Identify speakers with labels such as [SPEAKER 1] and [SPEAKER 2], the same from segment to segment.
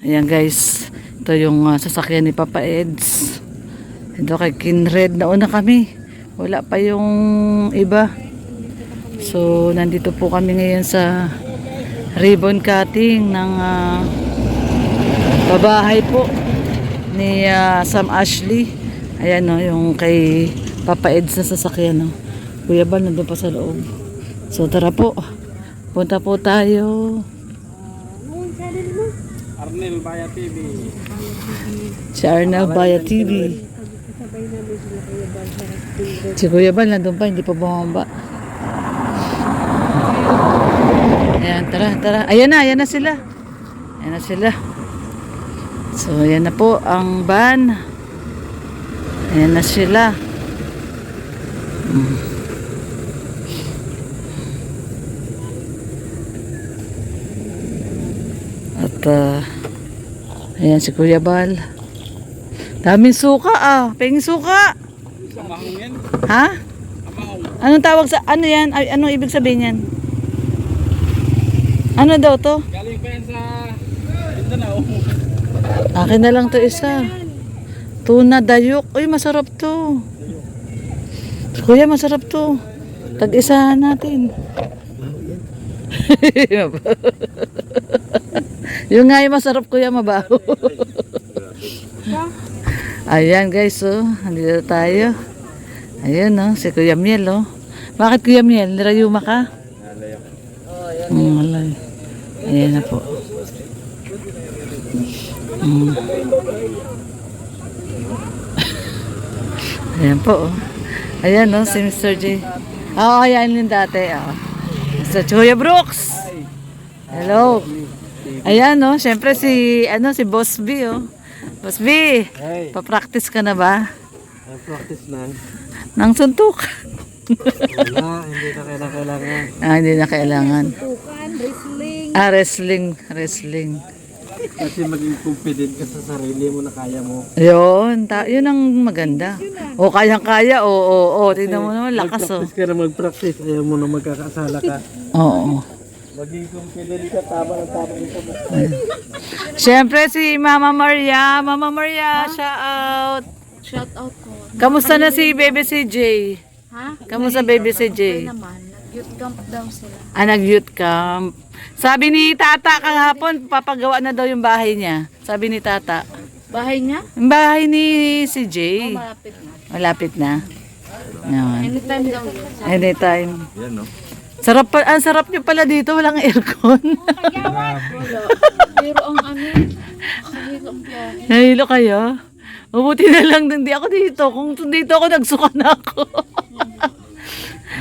[SPEAKER 1] Ayan guys, ito yung sasakyan ni Papa Eds. Ito kay Kinred, nauna kami. Wala pa yung iba. So, nandito po kami ngayon sa ribbon cutting ng babahay po ni Sam Ashley. Ayan o, yung kay Papa Eds na sasakyan o. Kuya Bal, nandun pa sa loob. So, tara po. Punta po tayo.
[SPEAKER 2] Arnel Baya TV.
[SPEAKER 1] Si Arnel Baya TV. Si Kuya Bal nandun pa, hindi pa bumaba. Ayan, tara. Ayan na sila. Ayan na sila. So, ayan na po ang van. Ayan na sila. At, ayan si Kuya Bal. Daming suka Penging suka.
[SPEAKER 2] Amahong yan.
[SPEAKER 1] Ha?
[SPEAKER 2] Amahong.
[SPEAKER 1] Anong tawag sa, ano yan? Ay, anong ibig sabihin yan? Ano daw to?
[SPEAKER 2] Galing pa yan sa Mindanao.
[SPEAKER 1] Akin na lang to isa. Tuna dayok. Uy, masarap to. Kuya, masarap to. Tag-isahan natin. Yung nga yung masarap, kuya, mabaho. Ayan guys, andito tayo. Ayan si Kuya Miel Bakit Kuya Miel? Nirayuma ka? Alay. Ayan na po. Ayan po Ayan si Mr. J. Ayan yung dati Mr. Kuya Brooks. Hello. Ayan syempre si Boss B Boss B,
[SPEAKER 2] Hey.
[SPEAKER 1] pa-practice ka na ba?
[SPEAKER 2] Practice na.
[SPEAKER 1] Nang suntok.
[SPEAKER 2] Wala, hindi na kailangan.
[SPEAKER 1] Hindi na kailangan.
[SPEAKER 3] Wrestling.
[SPEAKER 1] Wrestling.
[SPEAKER 2] Kasi maging confident ka sa sarili mo na kaya mo.
[SPEAKER 1] Yun ang maganda. Kayang-kaya. Tingnan mo naman, lakas
[SPEAKER 2] Mag-practice ka na mag-practice. Ayaw mo na magkakasala ka.
[SPEAKER 1] Oo.
[SPEAKER 2] Maging confident ka, tama ito mo.
[SPEAKER 1] Siyempre si Mama Maria. Mama Maria, shout out.
[SPEAKER 3] Shout out ko.
[SPEAKER 1] Kamusta na si Baby CJ?
[SPEAKER 3] Ha?
[SPEAKER 1] Kamusta Baby CJ?
[SPEAKER 3] Naman, nag-youth camp daw sila.
[SPEAKER 1] Nag-youth camp. Sabi ni Tata kahapon, papagawa na daw yung bahay niya. Sabi ni Tata.
[SPEAKER 3] Bahay niya?
[SPEAKER 1] Yung bahay ni CJ.
[SPEAKER 3] Malapit na.
[SPEAKER 1] Malapit na. Yan.
[SPEAKER 3] Anytime daw yun.
[SPEAKER 1] Anytime.
[SPEAKER 2] Yan, no?
[SPEAKER 1] Sarap pa, ang sarap niyo pala dito, walang aircon.
[SPEAKER 3] Wala. Pero ang kahit ang biyahe.
[SPEAKER 1] Nahilo kayo? Mabuti na lang hindi ako dito. Kung dito ako, nagsuka na ako.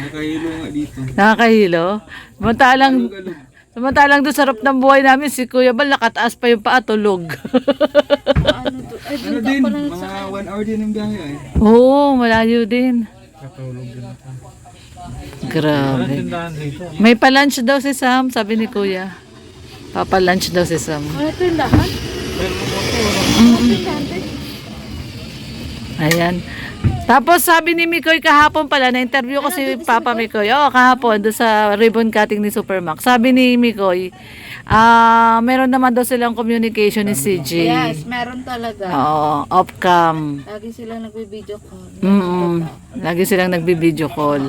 [SPEAKER 2] Nakahilo nga dito.
[SPEAKER 1] Nakakahilo. Samantalang doon sarap ng buhay namin, si Kuya Bal, nakataas pa yung paa, tulog.
[SPEAKER 3] Ay,
[SPEAKER 2] Ano
[SPEAKER 3] doon
[SPEAKER 2] din,
[SPEAKER 3] ka pala
[SPEAKER 2] mga 1 hour din ang biyahe ay.
[SPEAKER 1] Oo, malayo din.
[SPEAKER 2] Katulog din ako.
[SPEAKER 1] Grabe. May pa-lunch daw si Sam, sabi ni Kuya. Papa-lunch daw si Sam.
[SPEAKER 3] Ano ito yung lahat?
[SPEAKER 1] Ayan. Tapos sabi ni Mikoy kahapon pala, na-interview ko si Papa Mikoy. Kahapon doon sa ribbon cutting ni Supermax. Sabi ni Mikoy, meron naman daw silang communication ni CJ.
[SPEAKER 3] Yes, meron talaga.
[SPEAKER 1] Oo, off-cam.
[SPEAKER 3] Lagi silang nagbe-video call.
[SPEAKER 1] Lagi silang nagbi-video call.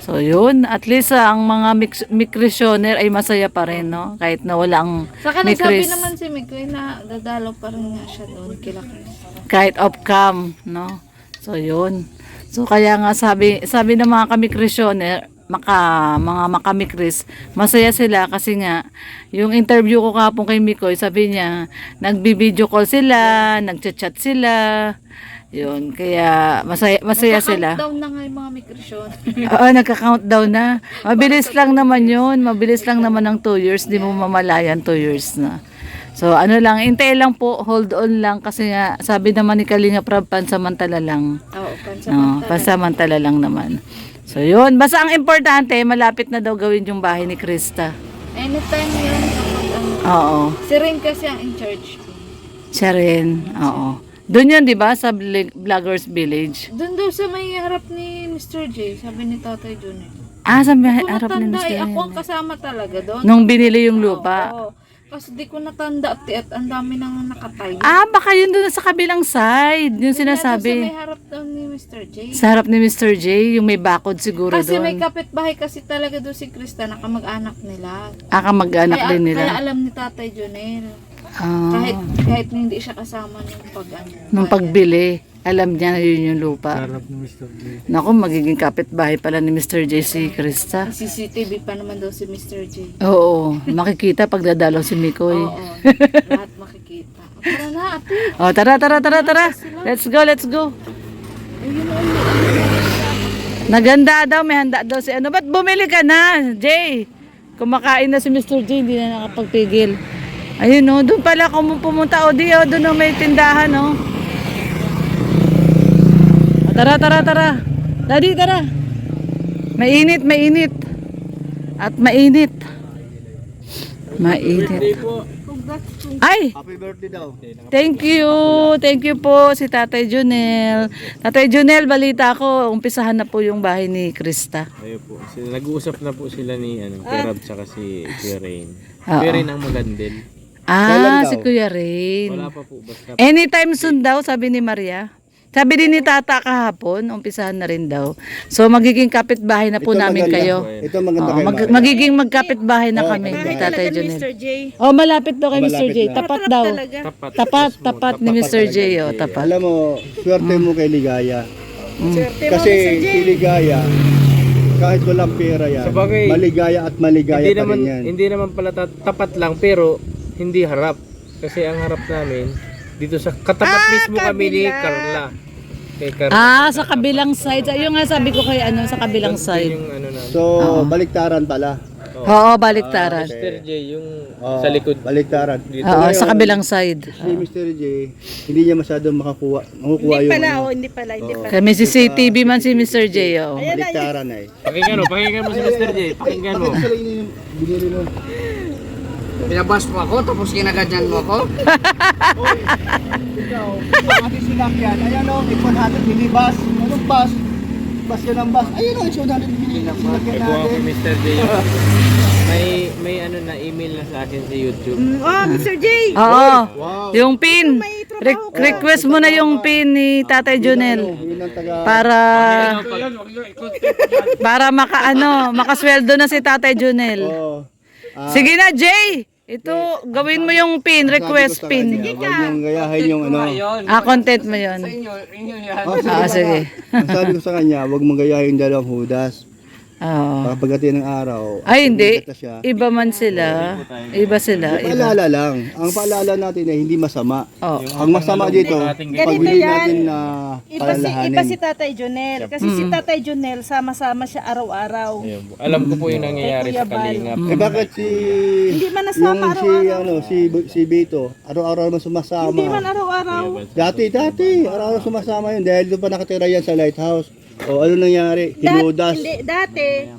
[SPEAKER 1] So yun, at least ang mga mikrisioner ay masaya pa rin, no? Kahit na walang
[SPEAKER 3] Saka nagsabi
[SPEAKER 1] mikris.
[SPEAKER 3] naman si Mikoy na dadalaw pa rin nga siya doon kila Chris.
[SPEAKER 1] Kahit off-cam, no? So yun. So kaya nga sabi ng mga kamikrisioner, mga makamikris, masaya sila kasi nga yung interview ko kahapon kay Mikoy, sabi niya nagbi-video call sila, nagchat-chat sila. Yun, kaya masaya sila.
[SPEAKER 3] Nagka-countdown na nga yung mga migration.
[SPEAKER 1] Oo, nagka-countdown na. Mabilis lang naman yun. Mabilis lang naman ng 2 years. Di mo mamalayan 2 years na. So, ano lang, hintay lang po, hold on lang. Kasi nga, sabi naman ni Kalinga Prab, pansamantala lang.
[SPEAKER 3] Oo, pansamantala.
[SPEAKER 1] Pansamantala lang naman. So, yun. Basta ang importante, malapit na daw gawin yung bahay ni Krista.
[SPEAKER 3] Anytime yun.
[SPEAKER 1] Oo.
[SPEAKER 3] Si Rin kasi ang in charge.
[SPEAKER 1] Siya rin. Oo. Doon yun, di ba? Sa Vloggers Village.
[SPEAKER 3] Doon daw sa may harap ni Mr. J, sabi ni Tatay Jun.
[SPEAKER 1] Sa may
[SPEAKER 3] Ako
[SPEAKER 1] harap ni
[SPEAKER 3] matanda
[SPEAKER 1] Mr.
[SPEAKER 3] ako ang kasama talaga doon.
[SPEAKER 1] Nung binili yung lupa.
[SPEAKER 3] Oo. Kasi di ko natanda at ang dami nang nakatayo.
[SPEAKER 1] Baka yun doon sa kabilang side. Yung
[SPEAKER 3] Sa may
[SPEAKER 1] sinasabi.
[SPEAKER 3] harap doon ni Mr. J.
[SPEAKER 1] Sa harap ni Mr. J, yung may bakod siguro
[SPEAKER 3] Kasi may
[SPEAKER 1] doon.
[SPEAKER 3] kapitbahay kasi talaga doon si Krista, nakamag-anak nila.
[SPEAKER 1] Kamag-anak
[SPEAKER 3] Kaya,
[SPEAKER 1] din
[SPEAKER 3] kaya
[SPEAKER 1] nila.
[SPEAKER 3] alam ni Tatay Jonel.
[SPEAKER 1] Ah,
[SPEAKER 3] Kahit hindi siya kasama nung
[SPEAKER 1] nung pagbili, alam niya na yun yung lupa.
[SPEAKER 2] Harap ni Mr. J.
[SPEAKER 1] Naku, magiging kapitbahay pala ni Mr. J si Krista.
[SPEAKER 3] May CCTV pa naman daw si Mr. J.
[SPEAKER 1] Oo, makikita pag dadalaw si Mikoy.
[SPEAKER 3] Oo, lahat makikita. Tara na, ate.
[SPEAKER 1] Oh, tara. Let's go.
[SPEAKER 3] Ayun na,
[SPEAKER 1] Naganda daw, may handa daw si ano. Ba't bumili ka na, Jay? Kumakain na si Mr. J, hindi na nakapagpigil. Ayun o, doon pala kung pumunta o di o, doon o may tindahan o. Tara. Daddy, tara. Mainit. At mainit.
[SPEAKER 2] Birthday po.
[SPEAKER 1] Ay!
[SPEAKER 2] Happy birthday daw.
[SPEAKER 1] Thank you po si Tatay Junel. Tatay Junel, balita ko, umpisahan na po yung bahay ni Krista.
[SPEAKER 2] Ayun po. Nag-uusap na po sila ni Kuya Rab tsaka si Kuya Rain.
[SPEAKER 1] Oo.
[SPEAKER 2] Kuya Rain ang magandil.
[SPEAKER 1] Si Kuya Rain.
[SPEAKER 2] Wala pa po. Basta
[SPEAKER 1] Anytime soon daw, sabi ni Maria. Sabi din ni Tata kahapon, umpisahan na rin daw. So magiging kapitbahay na po namin kayo.
[SPEAKER 4] Ito maganda
[SPEAKER 1] Oo,
[SPEAKER 4] kayo.
[SPEAKER 1] magiging magkapitbahay na kami ni Tatay Junel. Oh, malapit daw kay Mr. J. Tapat daw. Tapat ni Mr. J. Oh, tapat.
[SPEAKER 4] Alam mo, swerte mo kay Ligaya. Kasi si Ligaya, kahit walang pera yan,
[SPEAKER 2] Sabagay,
[SPEAKER 4] maligaya at maligaya
[SPEAKER 2] hindi
[SPEAKER 4] pa
[SPEAKER 2] naman
[SPEAKER 4] rin yan.
[SPEAKER 2] hindi naman pala tapat lang pero hindi harap. Kasi ang harap namin dito sa katapat mismo kami ni Carla. Kay Carla.
[SPEAKER 1] Sa kabilang side. Ayun nga sabi ko kay sa kabilang side.
[SPEAKER 2] Yung ano namin.
[SPEAKER 4] So, baliktaran pala.
[SPEAKER 1] Oo, baliktaran.
[SPEAKER 2] Mr. J yung
[SPEAKER 4] Oo,
[SPEAKER 2] sa likod.
[SPEAKER 4] Baliktaran.
[SPEAKER 2] Dito.
[SPEAKER 1] Oo, sa kabilang side.
[SPEAKER 4] Si Mr. J, hindi niya masyadong makukuha yung
[SPEAKER 5] Hindi pala.
[SPEAKER 1] Kami CCTV man si Mr. J. Oh.
[SPEAKER 4] baliktaran eh.
[SPEAKER 2] Pakinggan mo si Mr. J. Pakinggan mo.
[SPEAKER 4] Sila yung binili mo.
[SPEAKER 6] Pinabas mo ako, tapos kinaganyan mo ako.
[SPEAKER 4] Ikaw, pati sinakyan. Ayan o, 800 minibus. Anong bus? Bus yan ang bus. Ayun o, 800 minibus. Sinakyan
[SPEAKER 2] Ikuha ko
[SPEAKER 4] natin.
[SPEAKER 2] Mr. J. May ano na email na sa akin sa YouTube.
[SPEAKER 5] Mr. J!
[SPEAKER 1] Oo.
[SPEAKER 4] Wow.
[SPEAKER 1] Yung pin. Request mo na yung pin ni Tatay Junel.
[SPEAKER 4] Yun ang taga...
[SPEAKER 1] Para makasweldo na si Tatay Junel.
[SPEAKER 4] Oh.
[SPEAKER 1] Sige na, Jay. Ito, gawin mo yung pin, request pin.
[SPEAKER 4] Huwag niyong gayahin yung ano.
[SPEAKER 1] Content mo yun. Sige.
[SPEAKER 4] Ang sabi ko sa kanya, huwag mong gayahin dalawang hudas.
[SPEAKER 1] Oo.
[SPEAKER 4] Baka pagdating ng araw,
[SPEAKER 1] Ay, hindi.
[SPEAKER 4] kumikita siya.
[SPEAKER 1] Iba man sila. Iba sila. Iba.
[SPEAKER 4] Paalala lang. Ang paalala natin ay hindi masama.
[SPEAKER 1] Oo.
[SPEAKER 4] Ang masama dito, pagbili natin na palalahanin.
[SPEAKER 5] Iba si Tatay Jonel. Kasi si Tatay Jonel, sama-sama siya araw-araw.
[SPEAKER 2] Alam ko po yung nangyayari sa Kalingap.
[SPEAKER 4] Eh bakit si...
[SPEAKER 5] Hindi man nasama araw-araw.
[SPEAKER 4] si Bito, araw-araw naman sumasama.
[SPEAKER 5] Hindi man araw-araw.
[SPEAKER 4] Dati, araw-araw sumasama yun dahil doon pa nakatira yan sa lighthouse. O ano nangyari? Hinudas.
[SPEAKER 5] Dati.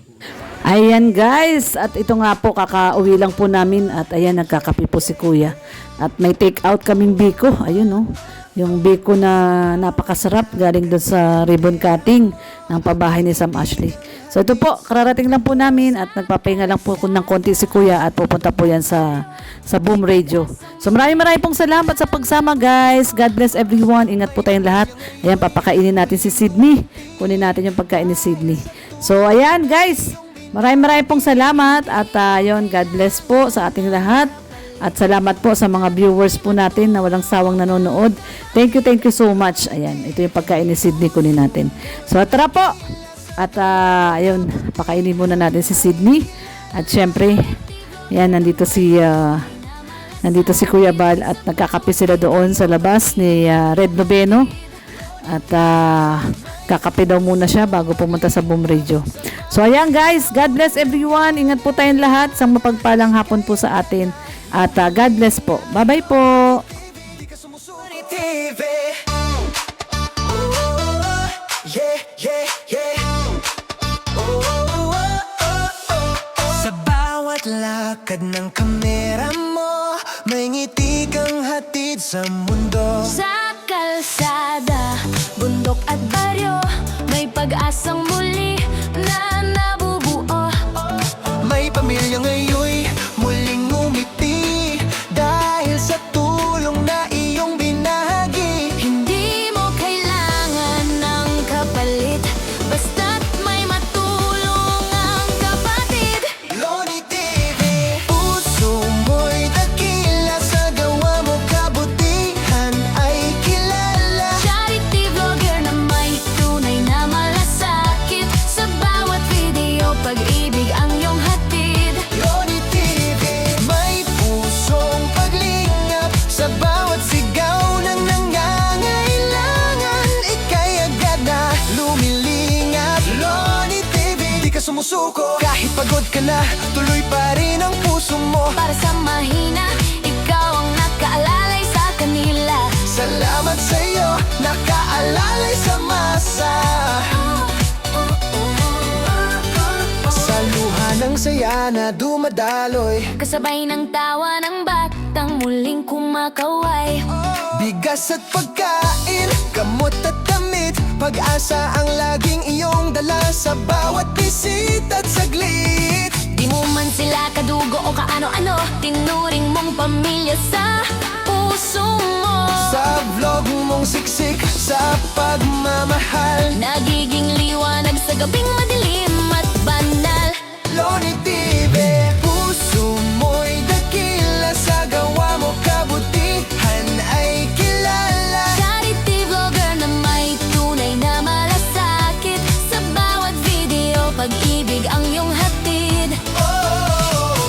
[SPEAKER 1] Ayan guys, at ito nga po, kakauwi lang po namin at ayan, nagkakape po si Kuya. At may take out kaming biko, ayun oh. Yung biko na napakasarap galing doon sa ribbon cutting ng pabahay ni Sam Ashley. So ito po, kararating lang po namin at nagpapahinga lang po ng konti si Kuya at pupunta po yan sa Boom Radio. So maraming pong salamat sa pagsama guys. God bless everyone. Ingat po tayong lahat. Ayan, papakainin natin si Sydney. Kunin natin yung pagkain ni Sydney. So ayan guys, maraming pong salamat at ayun, God bless po sa ating lahat. At salamat po sa mga viewers po natin na walang sawang nanonood. Thank you so much. Ayan, ito yung pagkain ni Sydney, kunin natin. So tara po. At ayun, pakainin muna natin si Sydney. At syempre, ayan, nandito si Kuya Bal at nagkakape sila doon sa labas ni Red Noveno. At kakape daw muna siya bago pumunta sa Boom Radio. So ayan guys, God bless everyone. Ingat po tayong lahat. Isang mapagpalang hapon po sa atin. At God bless po. Bye-bye po.
[SPEAKER 7] Sa bawat lakad ng kamera mo, may ngiti kang hatid sa mundo.
[SPEAKER 8] Sa kalsada, bundok at baryo, may pag-asang muli na nabubuo.
[SPEAKER 7] May pamilya ngayon muling umiti, Sa bawat sigaw ng nangangailangan, ika'y agad na lumilingap. Loni TV, di ka sumusuko. Kahit pagod ka na, tuloy pa rin ang puso mo.
[SPEAKER 8] Para sa mahina, ikaw ang nakaalalay sa kanila.
[SPEAKER 7] Salamat sa'yo, nakaalalay sa masa. Sa luha ng saya na dumadaloy,
[SPEAKER 8] Kasabay ng tawa ng batang muling kumakaway.
[SPEAKER 7] bigas at pagkain, gamot at damit, pag-asa ang laging iyong dala sa bawat bisita at saglit.
[SPEAKER 8] Di mo man sila kadugo o kaano-ano, tinuring mong pamilya sa puso mo.
[SPEAKER 7] Sa vlog mong siksik, sa pagmamahal,
[SPEAKER 8] Nagiging liwanag sa gabing madilim at banal.
[SPEAKER 7] Loni TV, puso mo'y dakila, sa gawa mo kabutihan ay kilala.
[SPEAKER 8] Charity vlogger na may tunay na malasakit. Sa bawat video, pag-ibig ang iyong hatid.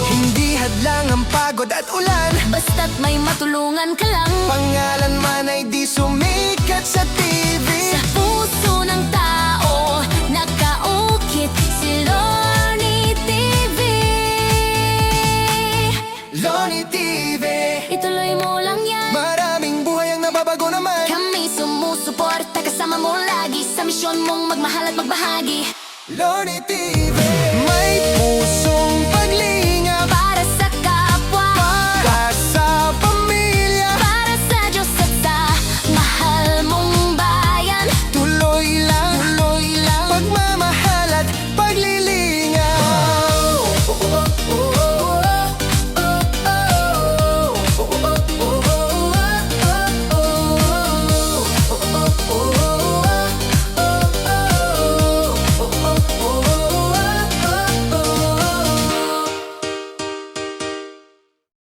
[SPEAKER 7] Hindi hadlang ang pagod at ulan,
[SPEAKER 8] Basta't may matulungan ka lang.
[SPEAKER 7] pangalan man ay di sumikat sa TV.
[SPEAKER 8] Sa puso ng tao, nakaukit si Loni TV.
[SPEAKER 7] Loni TV,
[SPEAKER 8] Ituloy mo lang yan.
[SPEAKER 7] maraming buhay ang nababago naman.
[SPEAKER 8] Kami sumusuporta, kasama mo lagi sa misyon mong magmahal at magbahagi.
[SPEAKER 7] Loni TV.